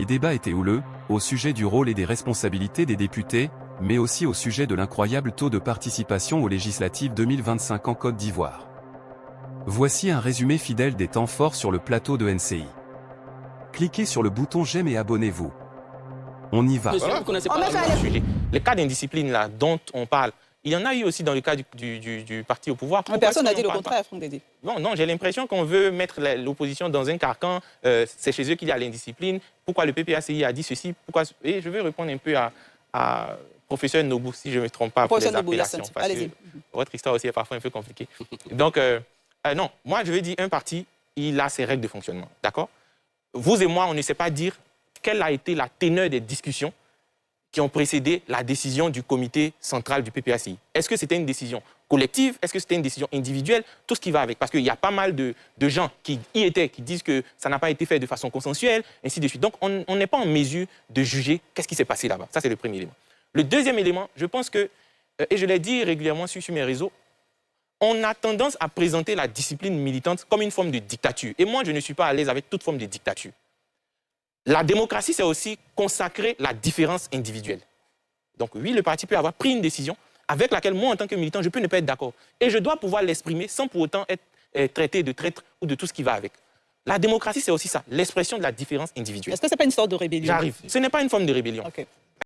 Les débats étaient houleux, au sujet du rôle et des responsabilités des députés, mais aussi au sujet de l'incroyable taux de participation aux législatives 2025 en Côte d'Ivoire. Voici un résumé fidèle des temps forts sur le plateau de NCI. Cliquez sur le bouton j'aime et abonnez-vous. On y va. Monsieur, vous connaissez pas le sujet. Les cas d'indiscipline là dont on parle, il y en a eu aussi dans le cas du parti au pouvoir. Mais personne n'a dit le contraire, Franck Dédé. Non, j'ai l'impression qu'on veut mettre l'opposition dans un carcan. C'est chez eux qu'il y a l'indiscipline. Pourquoi le PPACI a dit ceci? Et je vais répondre un peu à professeur Nobou, si je ne me trompe pas, pour les appellations. Allez-y. Votre histoire aussi est parfois un peu compliquée. Donc, non, moi je veux dire, un parti, il a ses règles de fonctionnement. D'accord? Vous et moi, on ne sait pas dire quelle a été la teneur des discussions qui ont précédé la décision du comité central du PPACI. Est-ce que c'était une décision collective? Est-ce que c'était une décision individuelle? Tout ce qui va avec. Parce qu'il y a pas mal de gens qui y étaient, qui disent que ça n'a pas été fait de façon consensuelle, ainsi de suite. Donc, on n'est pas en mesure de juger qu'est-ce qui s'est passé là-bas. Ça, c'est le premier élément. Le deuxième élément, je pense que, et je l'ai dit régulièrement sur mes réseaux, on a tendance à présenter la discipline militante comme une forme de dictature. Et moi, je ne suis pas à l'aise avec toute forme de dictature. La démocratie, c'est aussi consacrer la différence individuelle. Donc oui, le parti peut avoir pris une décision avec laquelle moi, en tant que militant, je peux ne pas être d'accord. Et je dois pouvoir l'exprimer sans pour autant être traité de traître ou de tout ce qui va avec. La démocratie, c'est aussi ça, l'expression de la différence individuelle. Est-ce que ce n'est pas une sorte de rébellion? J'arrive. Ce n'est pas une forme de rébellion. Okay.